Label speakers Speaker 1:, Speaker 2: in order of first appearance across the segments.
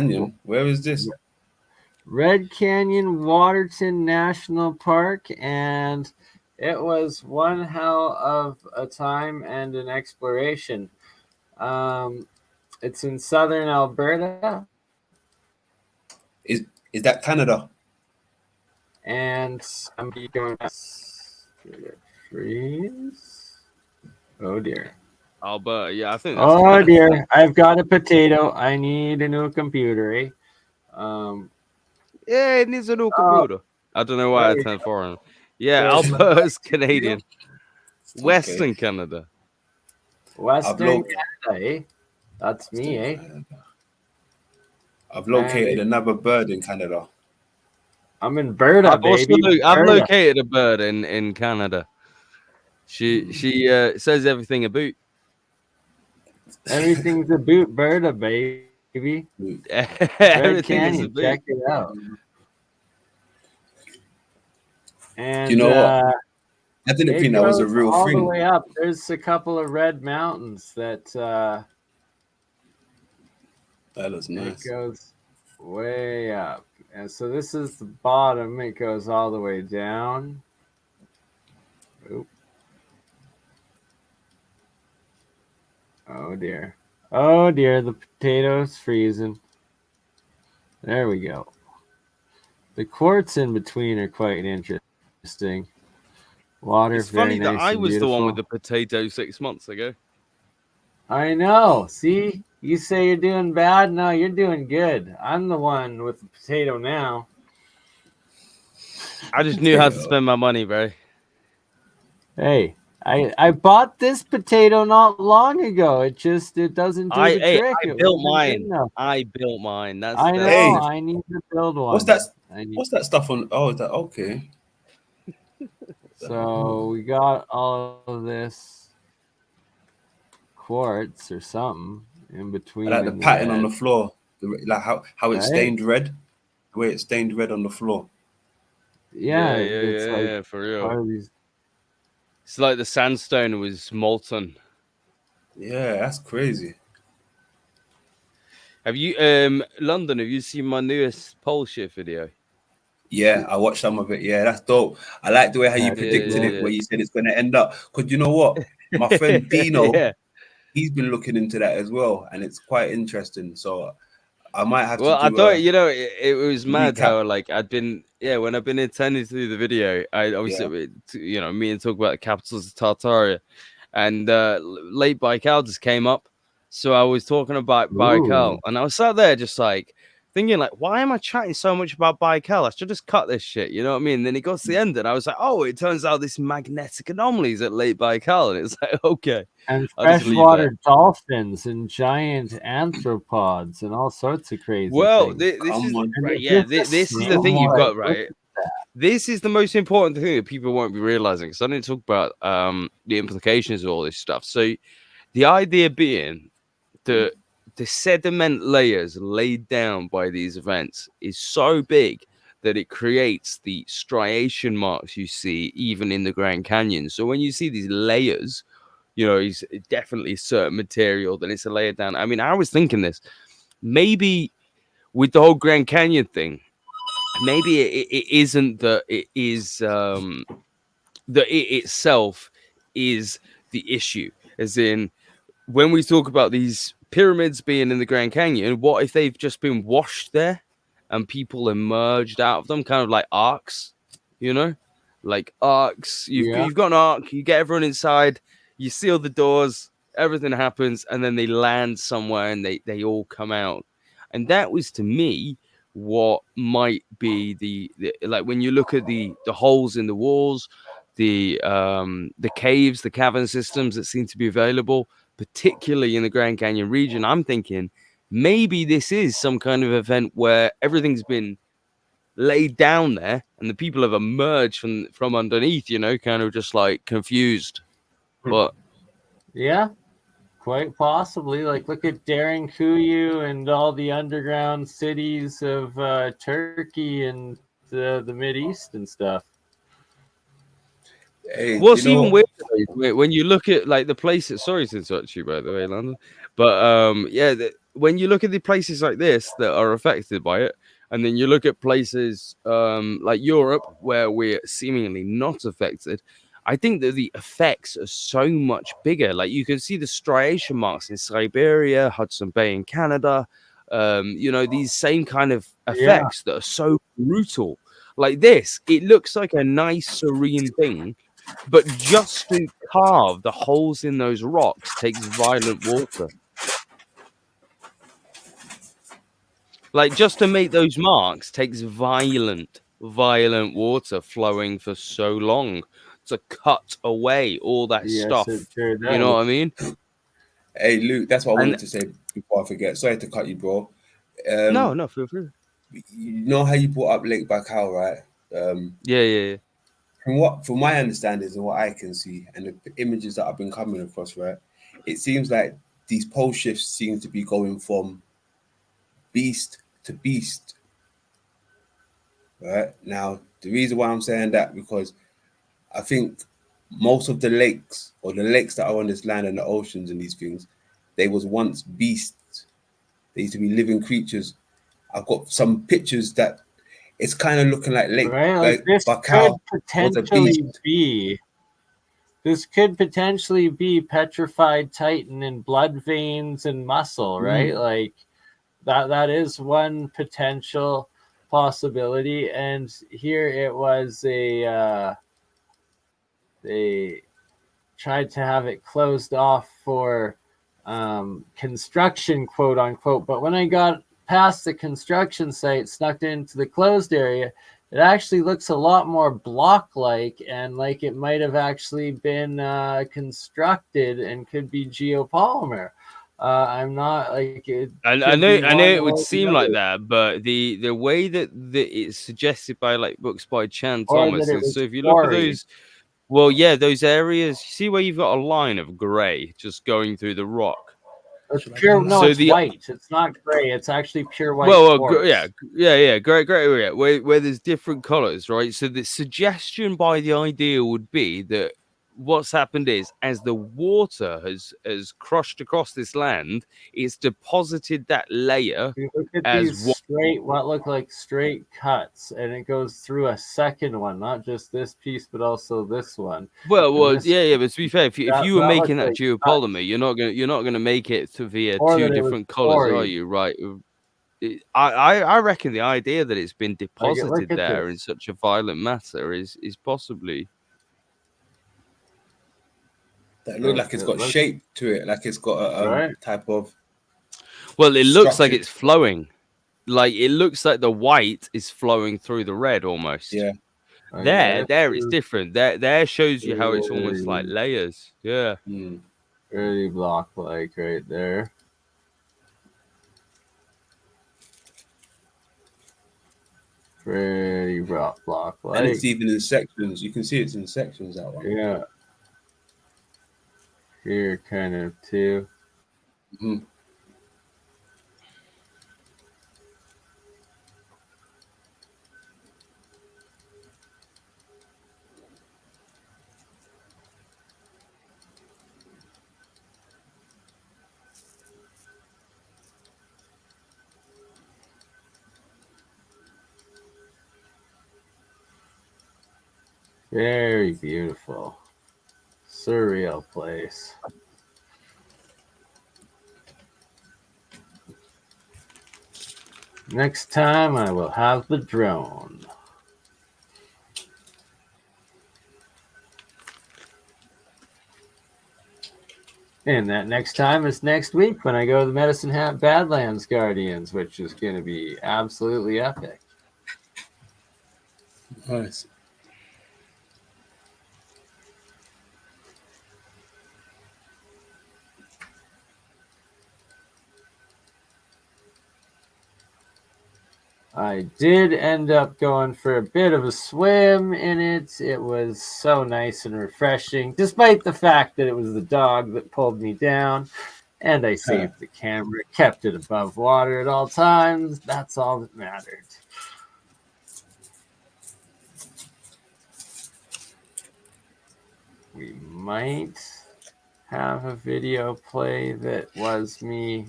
Speaker 1: Canyon. Where is this?
Speaker 2: Red Canyon Waterton National Park, and it was one hell of a time and an exploration. It's in southern Alberta.
Speaker 1: Is that Canada?
Speaker 2: And I'm going to freeze. Oh dear.
Speaker 3: Alberta, yeah, I think that's
Speaker 2: Oh
Speaker 3: Canada.
Speaker 2: dear, I've got a potato. I need a new computer, eh?
Speaker 3: Yeah, it needs a new computer. I don't know why I turned foreign. Yeah, Alberta's Canadian. Western Canada.
Speaker 2: Western Canada, eh? That's me, eh?
Speaker 1: I've located another bird in Canada.
Speaker 2: I'm in Berta, baby.
Speaker 3: I've located a bird in Canada. She says everything about.
Speaker 2: Everything's about Berta, baby. Red Canyon, check it out. And
Speaker 1: you know what? I didn't think that was a real
Speaker 2: all
Speaker 1: thing.
Speaker 2: The way up, there's a couple of red mountains that.
Speaker 1: That looks nice.
Speaker 2: It goes way up, and so this is the bottom. It goes all the way down. Oop. Oh dear. Oh dear, the potato's freezing. There we go. The quartz in between are quite interesting. Water.
Speaker 3: It's funny
Speaker 2: nice
Speaker 3: that I was
Speaker 2: beautiful.
Speaker 3: the one with the potato 6 months ago.
Speaker 2: I know. See, you say you're doing bad. No, you're doing good. I'm the one with the potato now.
Speaker 3: I just knew how to spend my money, bro.
Speaker 2: Hey, I bought this potato not long ago. It doesn't do the trick.
Speaker 3: I built mine. I built mine. That's
Speaker 2: I know.
Speaker 1: Hey,
Speaker 2: I need to build one.
Speaker 1: What's that? What's that stuff on? Oh, is that okay?
Speaker 2: So we got all of this quartz or something in between.
Speaker 1: I like the pattern on the floor, like how it's stained red, the way it's stained red on the floor.
Speaker 3: Yeah, for real. It's like the sandstone was molten.
Speaker 1: Yeah, that's crazy.
Speaker 3: Have you, London? Have you seen my newest pole shift video?
Speaker 1: Yeah, I watched some of it. Yeah, that's dope. I like the way how you predicted it, where you said it's going to end up. Because you know what, my friend Dino, he's been looking into that as well, and it's quite interesting. So I might have to.
Speaker 3: Well, I thought it was mad how when I've been attending to the video, I obviously me and talk about the capitals of Tartaria, and Late Baikal just came up, so I was talking about Baikal, and I was sat there just like thinking like, why am I chatting so much about Baikal? I should just cut this shit, you know what I mean? And then it got to the end, and I was like, oh, it turns out this magnetic anomalies at Late Baikal, and it's like, okay.
Speaker 2: And freshwater dolphins and giant anthropods and all sorts of crazy things.
Speaker 3: This is the thing you've got, right? This is the most important thing that people won't be realizing, because I didn't talk about the implications of all this stuff. So the idea being that the sediment layers laid down by these events is so big that it creates the striation marks you see even in the Grand Canyon. So when you see these layers, it's definitely certain material, then it's a layer down. I mean, I was thinking this, maybe with the whole Grand Canyon thing, maybe it isn't that it is that it itself is the issue. As in, when we talk about these pyramids being in the Grand Canyon, what if they've just been washed there and people emerged out of them, kind of like arcs, like arcs. You've got an arc, you get everyone inside, you seal the doors, everything happens, and then they land somewhere and they all come out. And that was, to me, what might be the like when you look at the holes in the walls, the caves, the cavern systems that seem to be available, particularly in the Grand Canyon region. I'm thinking maybe this is some kind of event where everything's been laid down there and the people have emerged from underneath, kind of just like confused. But
Speaker 2: yeah, quite possibly. Like, look at Derinkuyu and all the underground cities of Turkey and the Mideast and stuff.
Speaker 1: Hey,
Speaker 3: what's even weird when you look at like the places? Sorry to interrupt you, by the way, London. But when you look at the places like this that are affected by it, and then you look at places like Europe where we're seemingly not affected, I think that the effects are so much bigger. Like you can see the striation marks in Siberia, Hudson Bay in Canada, these same kind of effects that are so brutal. Like this, it looks like a nice, serene thing, but just to carve the holes in those rocks takes violent water. Like just to make those marks takes violent water flowing for so long to cut away all that stuff.
Speaker 2: Sure
Speaker 3: you know what I mean?
Speaker 1: Hey, Luke, that's what I wanted to say before I forget. Sorry to cut you, bro.
Speaker 3: No, feel free.
Speaker 1: You know how you brought up Lake Baikal, right?
Speaker 3: Yeah.
Speaker 1: From my understandings and what I can see, and the images that I've been coming across, right, it seems like these pole shifts seem to be going from beast to beast. Right now, the reason why I'm saying that because I think most of the lakes or the lakes that are on this land and the oceans and these things, they was once beasts. They used to be living creatures. I've got some pictures that it's kind of looking like Lake
Speaker 2: this
Speaker 1: Baikal
Speaker 2: could
Speaker 1: was a
Speaker 2: potentially
Speaker 1: beast.
Speaker 2: be. This could potentially be petrified titan in blood veins and muscle, right? Like that is one potential possibility. And here it was they tried to have it closed off for construction, quote unquote. But when I got past the construction site, snuck into the closed area, it actually looks a lot more block-like and like it might have actually been constructed and could be geopolymer. I'm not like it.
Speaker 3: I know it would seem like that, but the way that it's suggested by like books by Chan Thomas is, so if you look at those, well, yeah, those areas, you see where you've got a line of gray just going through the rock.
Speaker 2: It's pure. No, it's white. It's not gray. It's actually pure white.
Speaker 3: Yeah, gray. Yeah, where there's different colors, right? So the suggestion by the idea would be that what's happened is, as the water has crushed across this land, it's deposited that layer.
Speaker 2: You look at these straight, what look like straight cuts, and it goes through a second one, not just this piece, but also this one.
Speaker 3: Well, yeah. But to be fair, if you were making that geopolymer, you're not gonna make it to via two different colors, are you? Right? I reckon the idea that it's been deposited there in such a violent matter is possibly.
Speaker 1: That look like it's got shape to it, like it's got a type of.
Speaker 3: Well, it looks like it's flowing. Like it looks like the white is flowing through the red almost.
Speaker 1: Yeah.
Speaker 3: There it's different. There shows you how it's almost like layers. Yeah.
Speaker 2: Really block-like right there. Pretty block-like.
Speaker 1: And it's even in sections. You can see it's in sections, that one.
Speaker 2: Yeah. Here kind of too. Very beautiful. Surreal place. Next time I will have the drone. And that next time is next week when I go to the Medicine Hat Badlands Guardians, which is going to be absolutely epic.
Speaker 1: Nice.
Speaker 2: I did end up going for a bit of a swim in it. It was so nice and refreshing, despite the fact that it was the dog that pulled me down. And I saved the camera, kept it above water at all times. That's all that mattered. We might have a video play that was me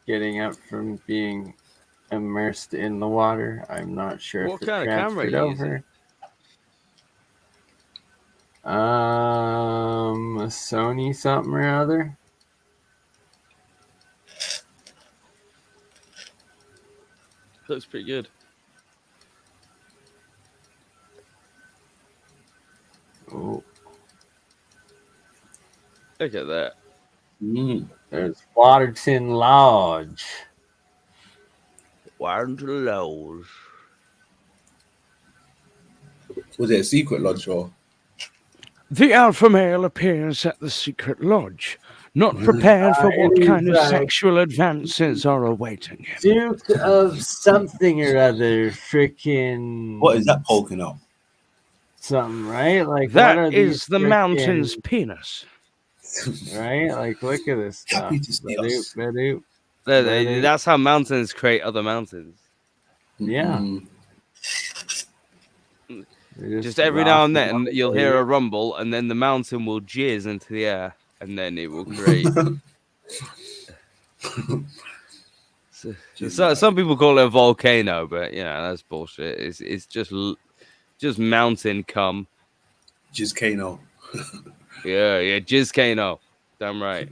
Speaker 2: getting up from being immersed in the water. I'm not sure
Speaker 3: What
Speaker 2: if it
Speaker 3: kind of camera
Speaker 2: transferred
Speaker 3: are you
Speaker 2: over.
Speaker 3: using?
Speaker 2: A Sony something or other.
Speaker 3: Looks pretty good.
Speaker 2: Oh,
Speaker 3: Look at that.
Speaker 2: there's Waterton Lodge.
Speaker 3: Waterton Lodge.
Speaker 1: Was it a secret lodge or?
Speaker 3: The alpha male appears at the secret lodge, not prepared for what kind of sexual advances are awaiting him.
Speaker 2: Duke of something or other, freaking.
Speaker 1: What is that poking out?
Speaker 2: Something, right? Like
Speaker 3: that
Speaker 2: what are
Speaker 3: is the
Speaker 2: frickin',
Speaker 3: mountain's penis.
Speaker 2: Right? Like look at this stuff.
Speaker 1: Happy to see us.
Speaker 3: That's how mountains create other mountains.
Speaker 2: Yeah.
Speaker 3: Just every now and then you'll hear a rumble, and then the mountain will jizz into the air, and then it will create. So some people call it a volcano, but that's bullshit. It's just mountain cum.
Speaker 1: Jizzcano.
Speaker 3: Yeah, jizzcano. Damn right.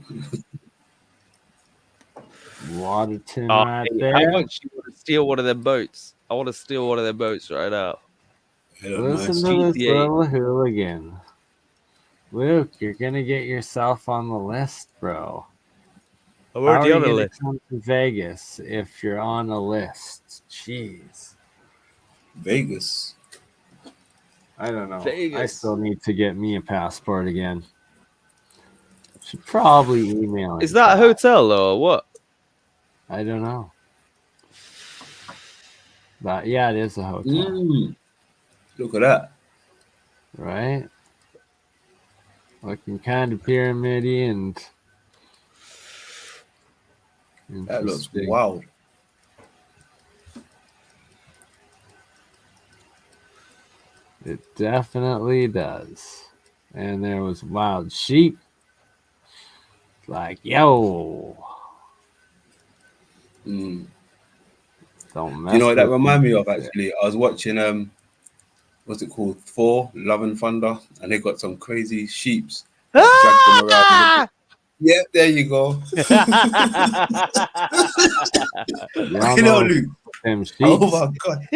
Speaker 2: Waterton right there.
Speaker 3: How much you want to steal one of their boats? I want to steal one of their boats right now.
Speaker 2: Listen to this little hooligan. Luke, you're gonna get yourself on the list, bro.
Speaker 3: I'm already on the list.
Speaker 2: Come to Vegas if you're on a list. Jeez.
Speaker 1: Vegas.
Speaker 2: I don't know.
Speaker 3: Vegas.
Speaker 2: I still need to get me a passport again. Should probably email it.
Speaker 3: Is that a hotel or what?
Speaker 2: I don't know. But yeah, it is a hotel.
Speaker 1: Look at that.
Speaker 2: Right? Looking kind of pyramidy and
Speaker 1: that looks wild.
Speaker 2: It definitely does. And there was wild sheep. Like, yo. Don't mess
Speaker 1: You know what that
Speaker 2: with
Speaker 1: reminded me of actually? I was watching what's it called? Thor, Love and Thunder, and they got some crazy sheeps. Drag them around. Yeah, there you go. You know, Luke. Oh my god.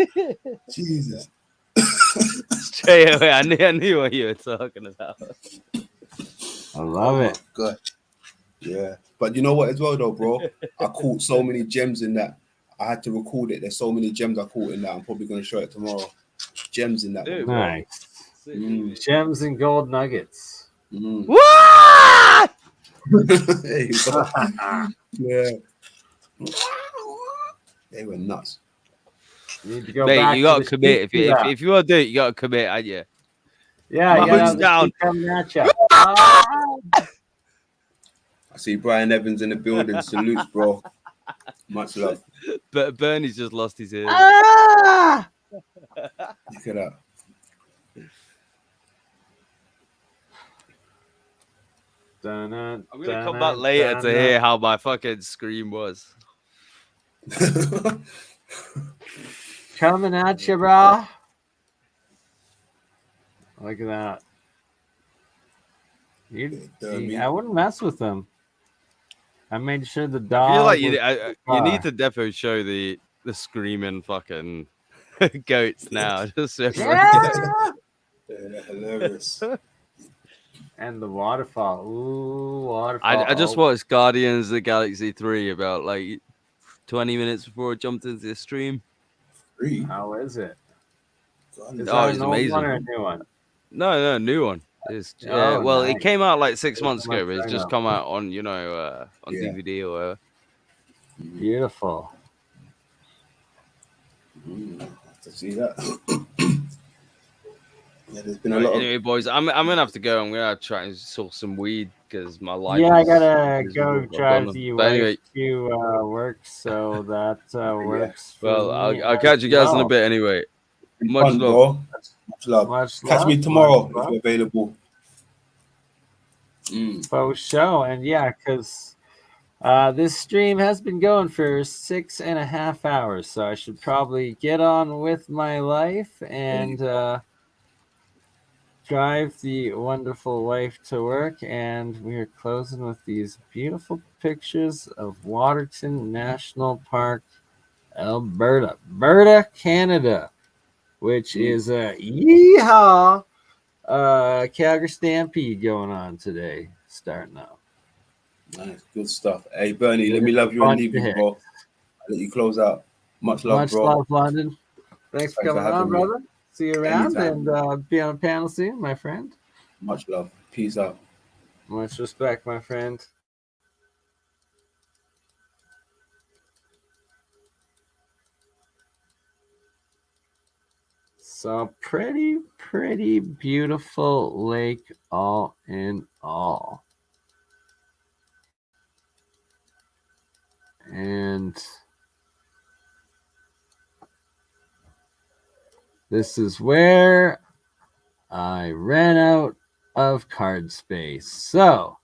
Speaker 1: Jesus.
Speaker 3: Straight away, I knew what you were talking about.
Speaker 2: I love it.
Speaker 1: God. Yeah. But you know what as well though, bro? I caught so many gems in that. I had to record it. There's so many gems I caught in that. I'm probably going to show it tomorrow. Gems in that.
Speaker 2: Nice. Gems and gold nuggets.
Speaker 3: What?
Speaker 1: There you go. Yeah. They were nuts.
Speaker 2: You need to go
Speaker 3: Mate,
Speaker 2: back
Speaker 3: you got
Speaker 2: to
Speaker 3: to commit. If you want to do it, you got to commit, aren't you?
Speaker 2: Yeah,
Speaker 3: yeah. Down.
Speaker 2: Coming at you.
Speaker 1: I see Brian Evans in the building. Salutes, bro. Much love.
Speaker 3: But Bernie's just lost his ear.
Speaker 1: Look at that.
Speaker 3: I'm gonna come back later to hear how my fucking scream was.
Speaker 2: Coming at you, bro. Look at that. I wouldn't mess with them. I made sure the dog.
Speaker 3: I feel like you need to definitely show the screaming fucking goats now. Just
Speaker 1: yeah, hilarious.
Speaker 2: And the waterfall. Ooh, waterfall.
Speaker 3: I just watched Guardians of the Galaxy 3 about like 20 minutes before I jumped into the stream.
Speaker 2: How is it?
Speaker 3: It's amazing.
Speaker 2: One or a new one?
Speaker 3: No, new one. It's well, nice. It came out like 6 months ago, but it's just come out on on DVD or whatever.
Speaker 2: Beautiful.
Speaker 1: To see that. Yeah, there's been a lot.
Speaker 3: Anyway, boys, I'm gonna have to go. I'm gonna try and source some weed because my life.
Speaker 2: Yeah, I gotta go drive the
Speaker 3: anyway,
Speaker 2: work, so that works.
Speaker 3: Well, I'll catch you guys in a bit. Anyway, much love.
Speaker 1: Bro. Much love. Catch me tomorrow if you're available.
Speaker 2: For show, and yeah, because This stream has been going for 6.5 hours, so I should probably get on with my life and drive the wonderful wife to work. And we are closing with these beautiful pictures of Waterton National Park, Alberta, Canada, which is a yeehaw Calgary Stampede going on today, starting up.
Speaker 1: Nice, good stuff. Hey, Bernie, let me love you and leave you, bro. I'll let you close out. Much love, bro.
Speaker 2: Much love, London. Thanks for coming on, brother. See you around. Anytime. And be on a panel soon, my friend.
Speaker 1: Much love. Peace out.
Speaker 2: Much respect, my friend. So pretty beautiful lake all in all. And this is where I ran out of card space. So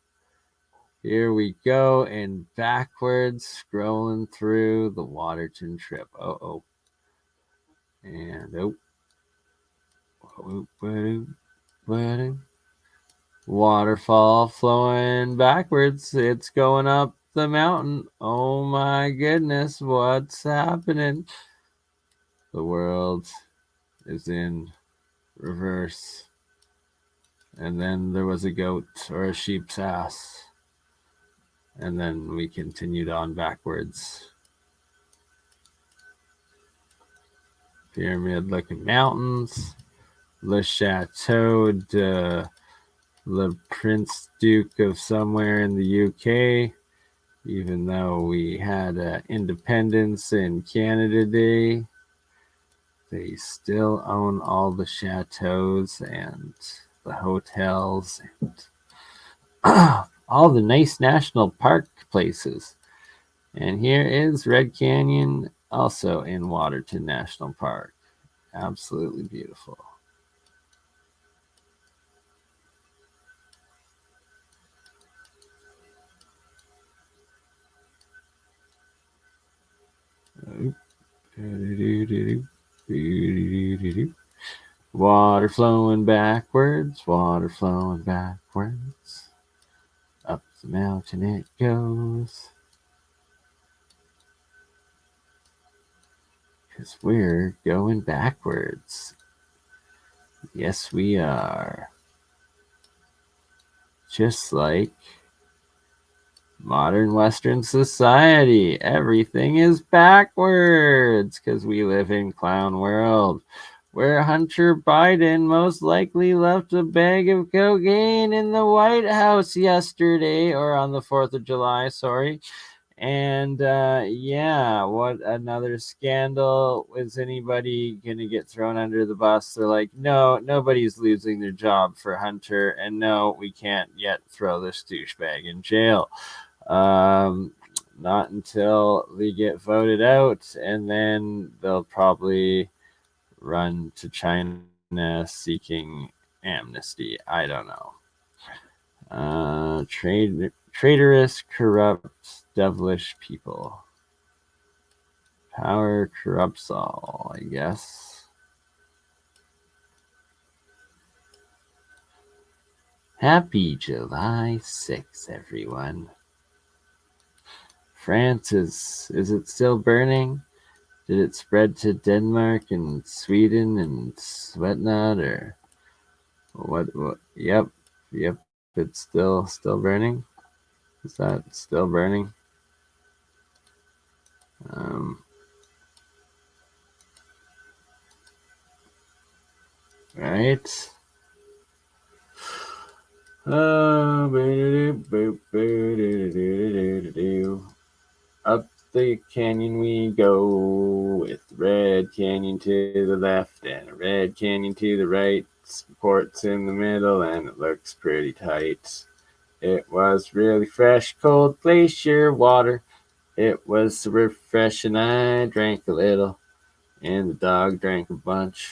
Speaker 2: here we go, and backwards scrolling through the Waterton trip. And waterfall flowing backwards. It's going up the mountain. Oh my goodness, what's happening? The world is in reverse. And then there was a goat or a sheep's ass. And then we continued on backwards. Pyramid-looking mountains. Le Chateau de Le Prince Duke of somewhere in the UK. Even though we had independence in Canada Day, they still own all the chateaus and the hotels and all the nice national park places. And here is Red Canyon, also in Waterton National Park. Absolutely beautiful. Water flowing backwards, up the mountain it goes. 'Cause we're going backwards. Yes, we are. Just like modern Western society, everything is backwards because we live in clown world, where Hunter Biden most likely left a bag of cocaine in the White House yesterday, or on the 4th of July, sorry. And yeah, what another scandal. Is anybody gonna get thrown under the bus? They're like, no, nobody's losing their job for Hunter, and no, we can't yet throw this douchebag in jail. Not until they get voted out, and then they'll probably run to China seeking amnesty. I don't know. Traitorous, corrupt, devilish people. Power corrupts all, I guess. Happy July 6th, everyone. France is it still burning? Did it spread to Denmark and Sweden and whatnot, or what? Yep, it's still burning. Is that still burning? Right. Up the canyon we go, with Red Canyon to the left and a Red Canyon to the right. Ports in the middle, and it looks pretty tight. It was really fresh, cold glacier water. It was refreshing. I drank a little, and the dog drank a bunch.